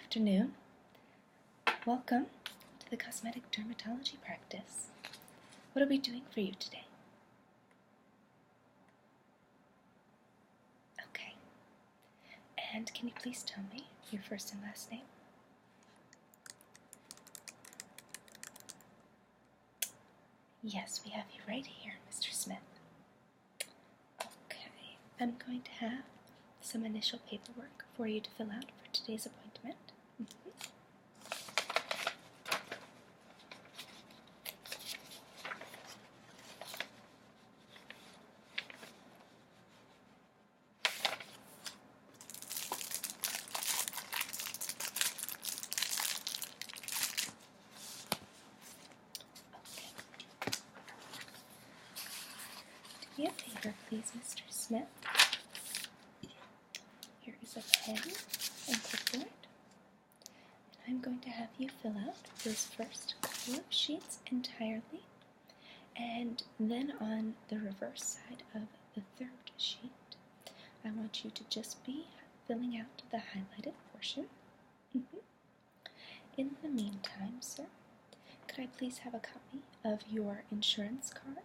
afternoon. Welcome to the cosmetic dermatology practice. What are we doing for you today? Okay. And can you please tell me your first and last name? Yes, we have you right here, Mr. Smith. Okay. I'm going to have some initial paperwork for you to fill out for today's appointment. Do me a favor, please, Mr. Smith. Here is a pen and clipboard. I'm going to have you fill out this first couple of sheets entirely, and then on the reverse side of the third sheet, I want you to just be filling out the highlighted portion. In the meantime, sir, could I please have a copy of your insurance card,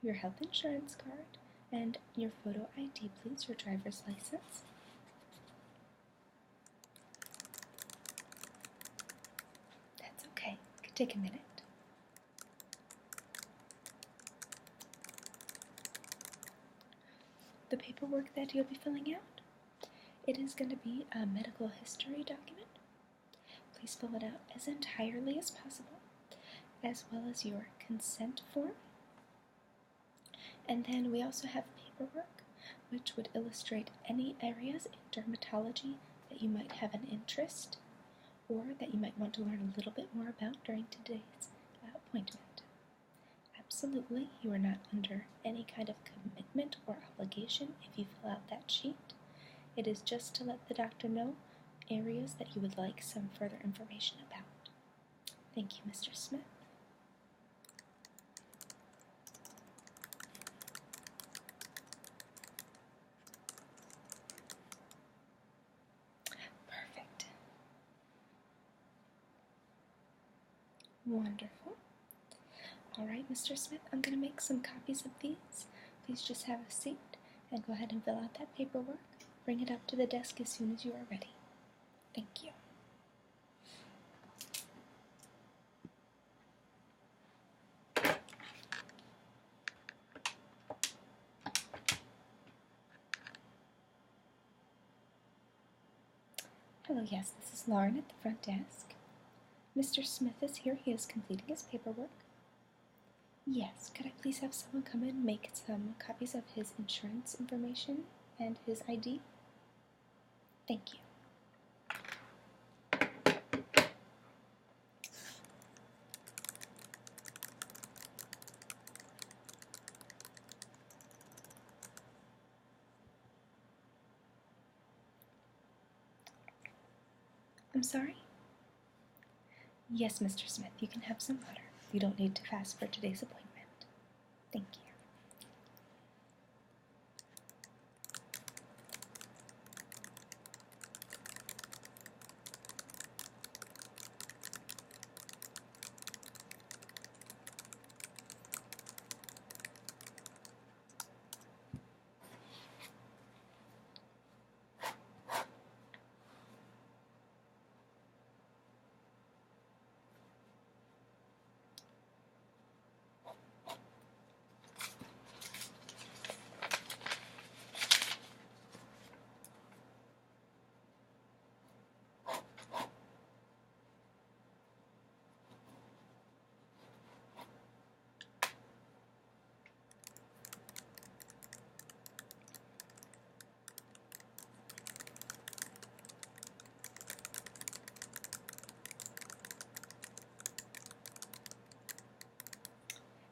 your health insurance card, and your photo ID, please, your driver's license? That's okay. It could take a minute. The paperwork that you'll be filling out, it is going to be a medical history document. Please fill it out as entirely as possible, as well as your consent form. And then we also have paperwork which would illustrate any areas in dermatology that you might have an interest or that you might want to learn a little bit more about during today's appointment. Absolutely, you are not under any kind of commitment or obligation if you fill out that sheet. It is just to let the doctor know areas that you would like some further information about. Thank you, Mr. Smith. Perfect. Wonderful. All right, Mr. Smith, I'm going to make some copies of these. Please just have a seat and go ahead and fill out that paperwork. Bring it up to the desk as soon as you are ready. Thank you. Hello, yes, this is Lauren at the front desk. Mr. Smith is here. He is completing his paperwork. Yes, could I please have someone come in and make some copies of his insurance information and his ID? Thank you. I'm sorry? Yes, Mr. Smith, you can have some water. You don't need to fast for today's appointment. Thank you.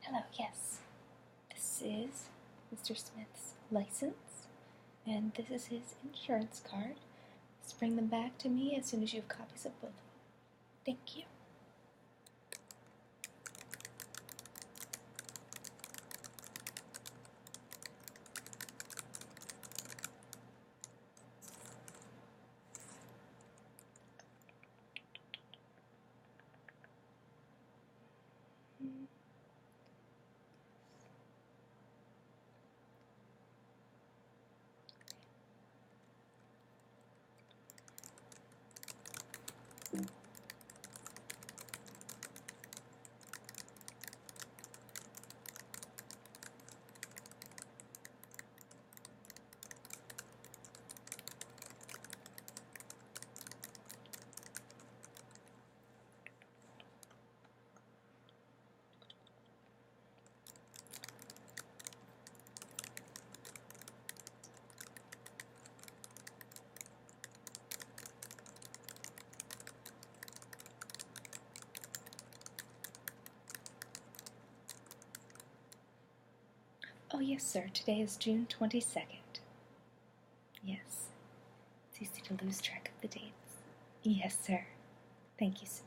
Hello, yes. This is Mr. Smith's license, and this is his insurance card. Just bring them back to me as soon as you have copies of both of them. Thank you. yes, sir. Today is June 22nd. Yes. It's easy to lose track of the dates. Yes, sir. Thank you, sir.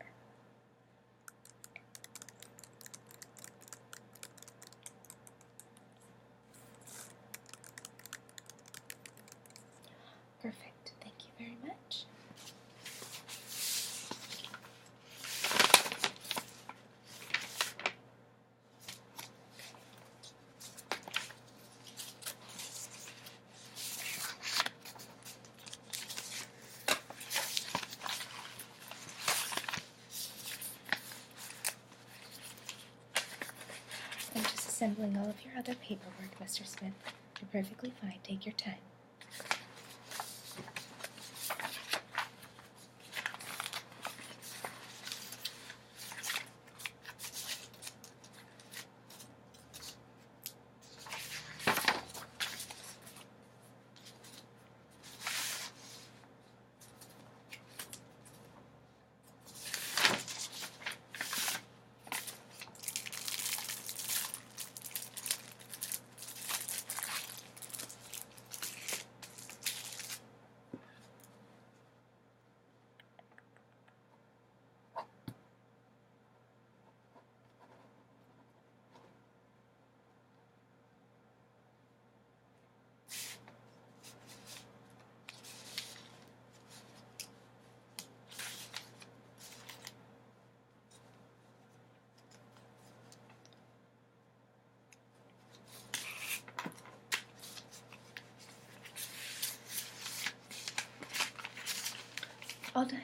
Perfect. Thank you very much. I'm just assembling all of your other paperwork, Mr. Smith. You're perfectly fine. Take your time. All done?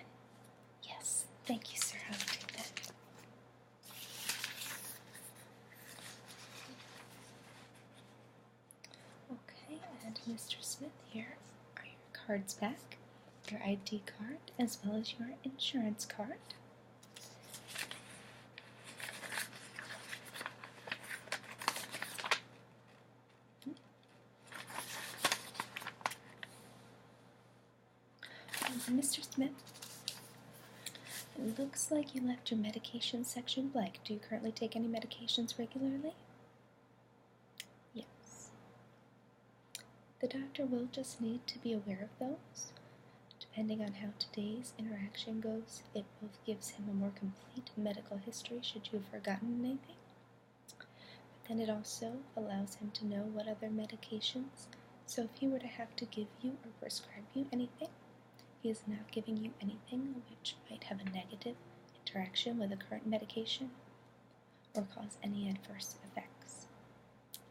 Yes. Thank you, sir. I will take that. Okay, and Mr. Smith, here are your cards back. Your ID card as well as your insurance card. Mr. Smith, it looks like you left your medication section blank. Do you currently take any medications regularly? Yes. The doctor will just need to be aware of those. Depending on how today's interaction goes, it both gives him a more complete medical history should you have forgotten anything. But then it also allows him to know what other medications, so if he were to have to give you or prescribe you anything, he is not giving you anything which might have a negative interaction with the current medication or cause any adverse effects.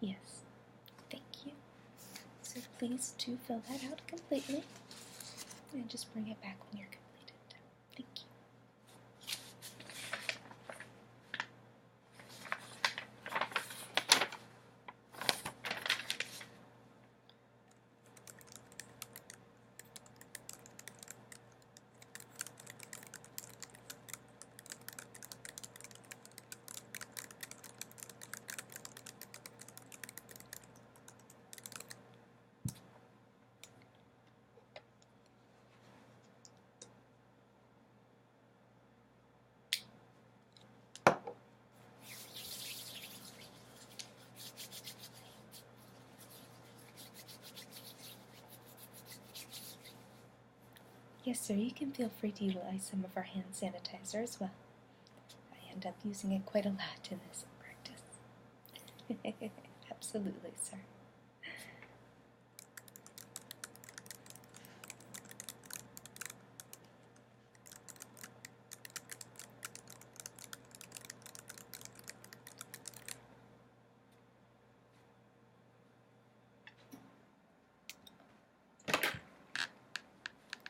Yes, thank you. So please do fill that out completely and just bring it back when you're completed. Thank you. Yes, sir, you can feel free to utilize some of our hand sanitizer as well. I end up using it quite a lot in this practice. Absolutely, sir.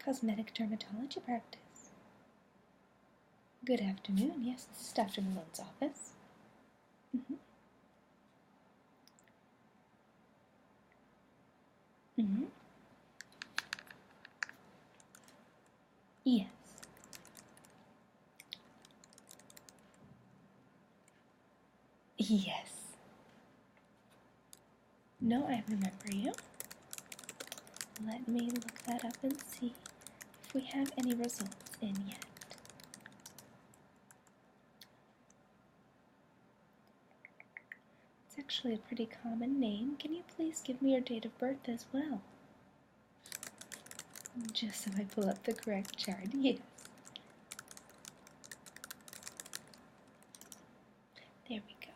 Cosmetic dermatology practice. Good afternoon. Yes, this is Dr. Malone's office. Mm-hmm. Mm-hmm. Yes. Yes. No, I remember you. Let me look that up and see if we have any results in yet. It's actually a pretty common name. Can you please give me your date of birth as well? Just so I pull up the correct chart, yes. There we go.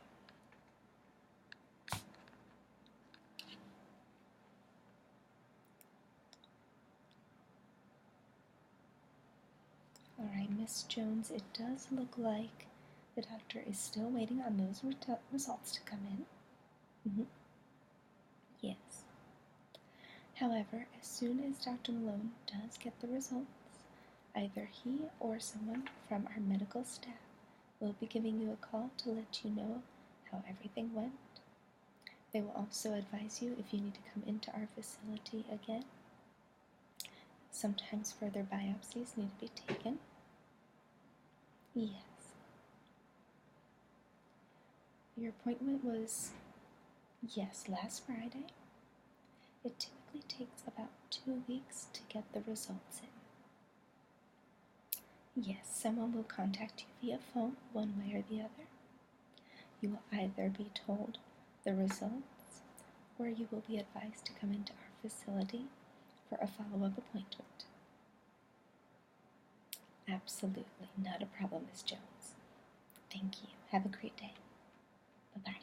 Alright, Miss Jones, it does look like the doctor is still waiting on those results to come in. Yes. However, as soon as Dr. Malone does get the results, either he or someone from our medical staff will be giving you a call to let you know how everything went. They will also advise you if you need to come into our facility again. Sometimes further biopsies need to be taken. Yes. Your appointment was, yes, last Friday. It typically takes about 2 weeks to get the results in. Yes, someone will contact you via phone, one way or the other. You will either be told the results, or you will be advised to come into our facility for a follow-up appointment. Absolutely, not a problem, Ms. Jones. Thank you. Have a great day. Bye-bye.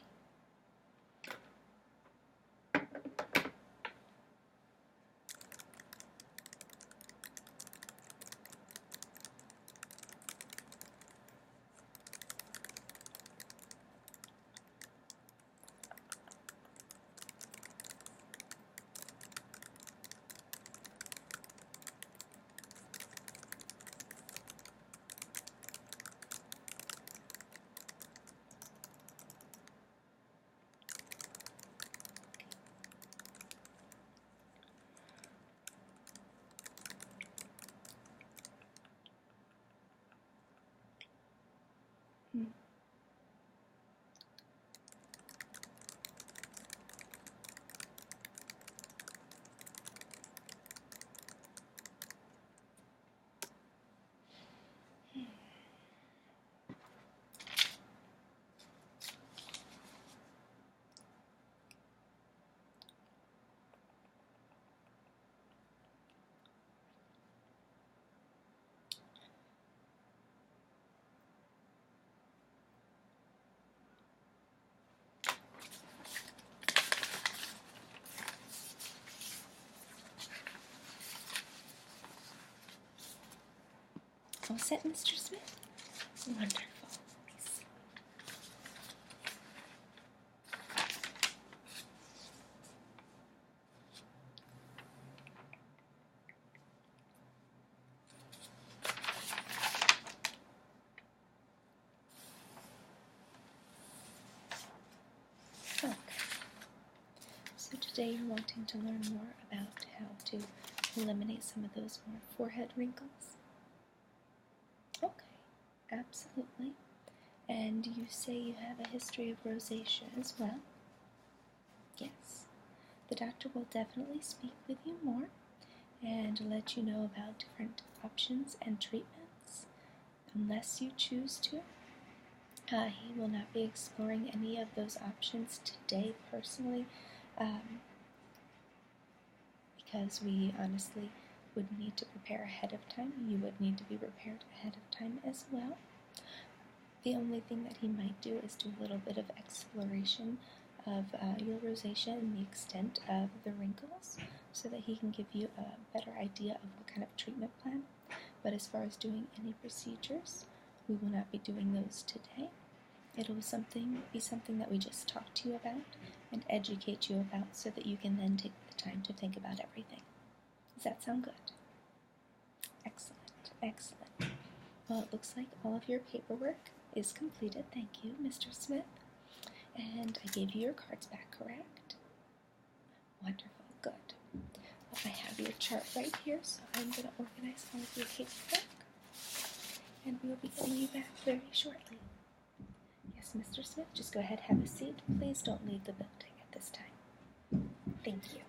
All set, Mr. Smith? Wonderful. Okay. So today you're wanting to learn more about how to eliminate some of those more forehead wrinkles? Okay, absolutely. And you say you have a history of rosacea as well? Yes. The doctor will definitely speak with you more and let you know about different options and treatments, unless you choose to. He will not be exploring any of those options today personally, because we honestly would need to prepare ahead of time. You would need to be prepared ahead of time as well. The only thing that he might do is do a little bit of exploration of your rosacea and the extent of the wrinkles, so that he can give you a better idea of what kind of treatment plan. But as far as doing any procedures, we will not be doing those today. It'll be something that we just talk to you about and educate you about, so that you can then take the time to think about everything. Does that sound good? Excellent, excellent. Well, it looks like all of your paperwork is completed. Thank you, Mr. Smith. And I gave you your cards back, correct? Wonderful, good. Well, I have your chart right here, so I'm going to organize all of your paperwork, and we will be getting you back very shortly. Yes, Mr. Smith, just go ahead, have a seat. Please don't leave the building at this time. Thank you.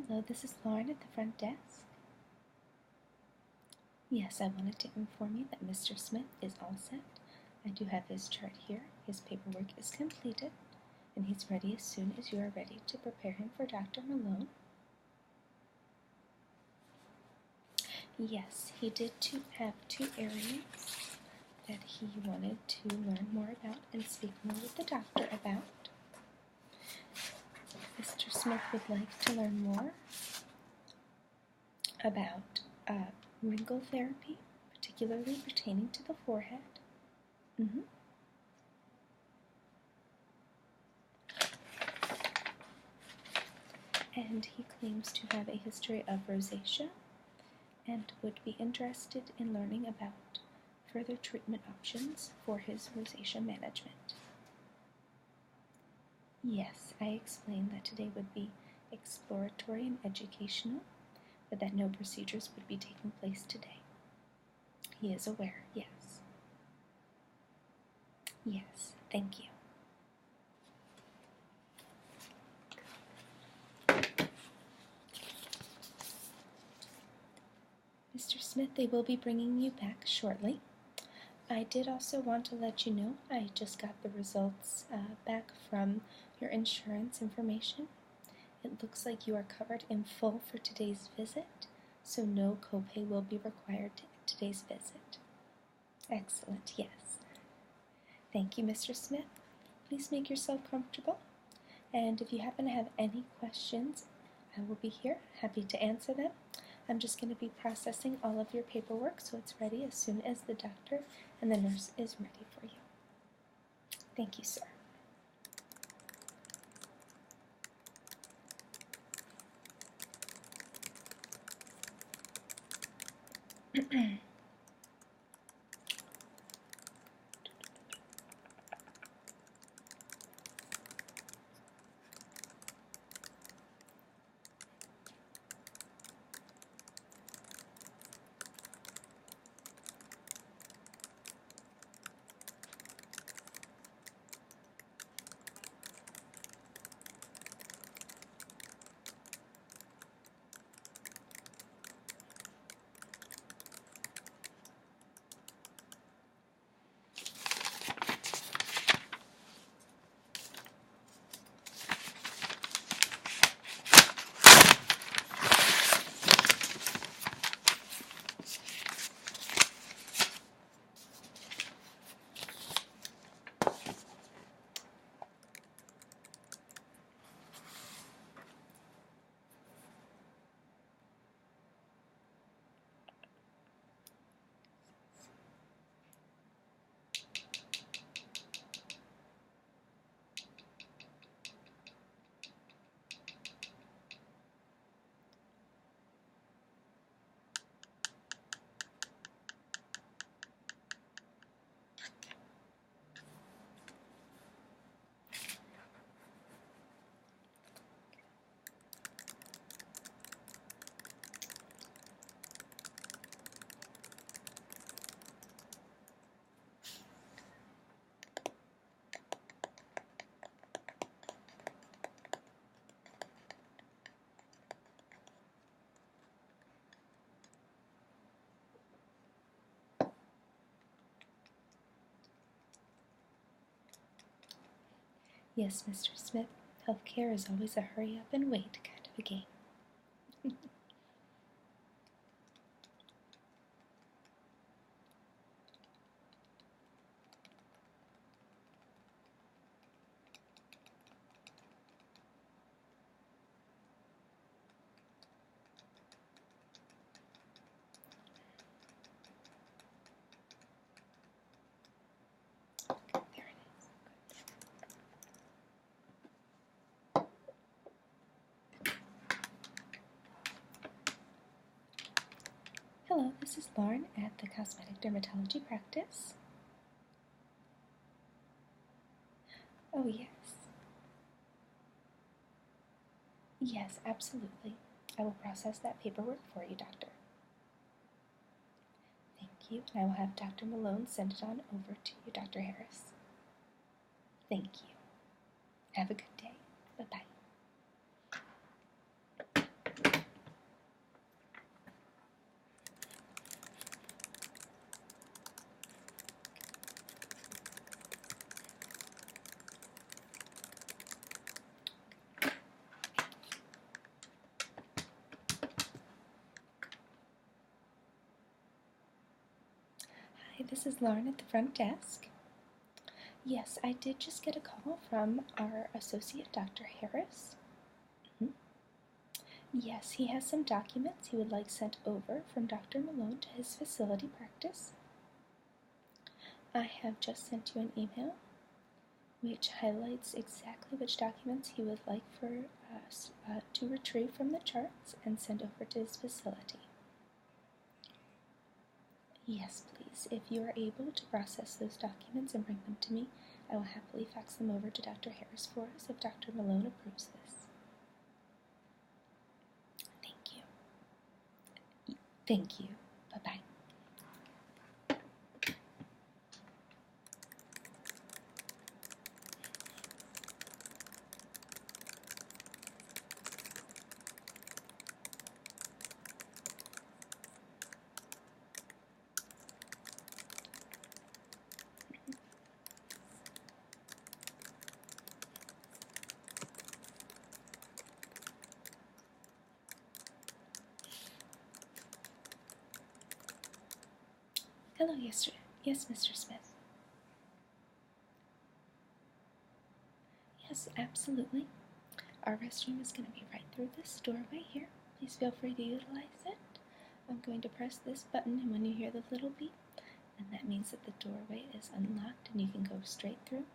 Hello, this is Lauren at the front desk. Yes, I wanted to inform you that Mr. Smith is all set. I do have his chart here. His paperwork is completed, and he's ready as soon as you are ready to prepare him for Dr. Malone. Yes, he did have two areas that he wanted to learn more about and speak more with the doctor about. Mr. Smith would like to learn more about wrinkle therapy, particularly pertaining to the forehead. And he claims to have a history of rosacea and would be interested in learning about further treatment options for his rosacea management. Yes, I explained that today would be exploratory and educational, but that no procedures would be taking place today. He is aware, yes. Yes, thank you. Mr. Smith, they will be bringing you back shortly. I did also want to let you know I just got the results back from your insurance information. It looks like you are covered in full for today's visit, so no copay will be required at today's visit. Excellent, yes. Thank you, Mr. Smith. Please make yourself comfortable, and if you happen to have any questions, I will be here, happy to answer them. I'm just going to be processing all of your paperwork so it's ready as soon as the doctor and the nurse is ready for you. Thank you, sir. Yes, Mr. Smith, healthcare is always a hurry up and wait kind of a game. There it is. Hello, this is Lauren at the Cosmetic Dermatology Practice. Oh, yes. Yes, absolutely. I will process that paperwork for you, doctor. Thank you, and I will have Dr. Malone send it on over to you, Dr. Harris. Thank you. Have a good day. Bye-bye. this is Lauren at the front desk. Yes, I did just get a call from our associate, Dr. Harris. Mhm. Yes, he has some documents he would like sent over from Dr. Malone to his facility practice. I have just sent you an email which highlights exactly which documents he would like for us to retrieve from the charts and send over to his facility. Yes, please. If you are able to process those documents and bring them to me, I will happily fax them over to Dr. Harris for us if Dr. Malone approves this. Thank you. Thank you. Bye-bye. Hello, yes, Mr. Smith. Yes, absolutely. Our restroom is going to be right through this doorway here. Please feel free to utilize it. I'm going to press this button, and when you hear the little beep, then that means that the doorway is unlocked and you can go straight through.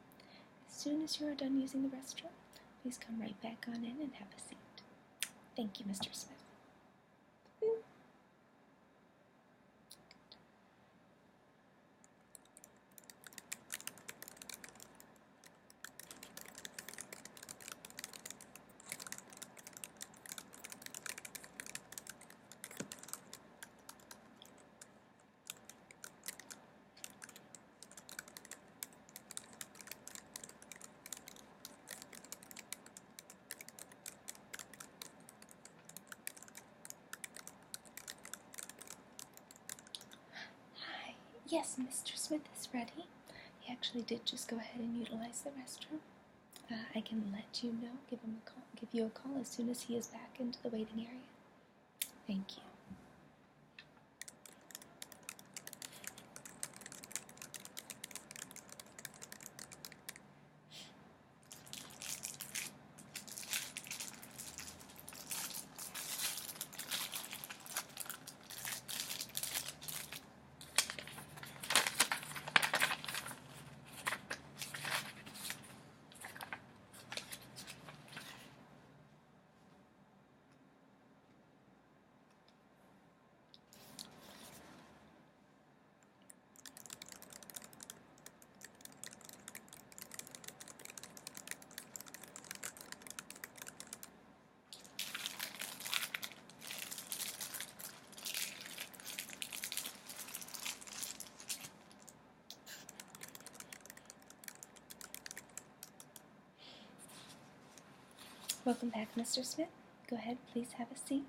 As soon as you are done using the restroom, please come right back on in and have a seat. Thank you, Mr. Smith. Hi. Yes, Mr. Smith is ready. He actually did just go ahead and utilize the restroom. I can let you know, give you a call as soon as he is back into the waiting area. Thank you. Welcome back, Mr. Smith. Go ahead, please have a seat.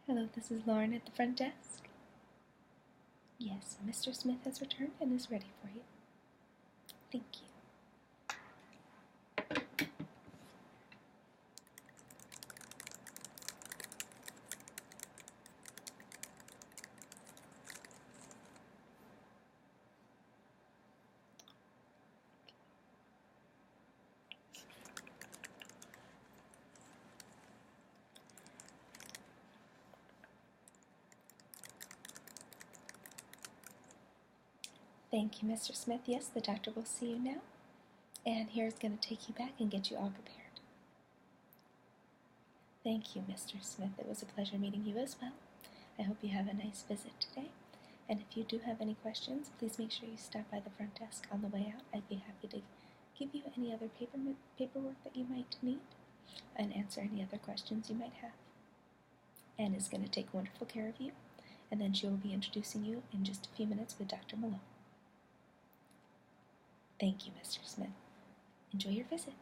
Hello, this is Lauren at the front desk. Yes, Mr. Smith has returned and is ready for you. Thank you. Thank you, Mr. Smith. Yes, the doctor will see you now. And here's going to take you back and get you all prepared. Thank you, Mr. Smith. It was a pleasure meeting you as well. I hope you have a nice visit today. And if you do have any questions, please make sure you stop by the front desk on the way out. I'd be happy to give you any other paperwork that you might need and answer any other questions you might have. Anne is going to take wonderful care of you, and then she will be introducing you in just a few minutes with Dr. Malone. Thank you, Mr. Smith. Enjoy your visit.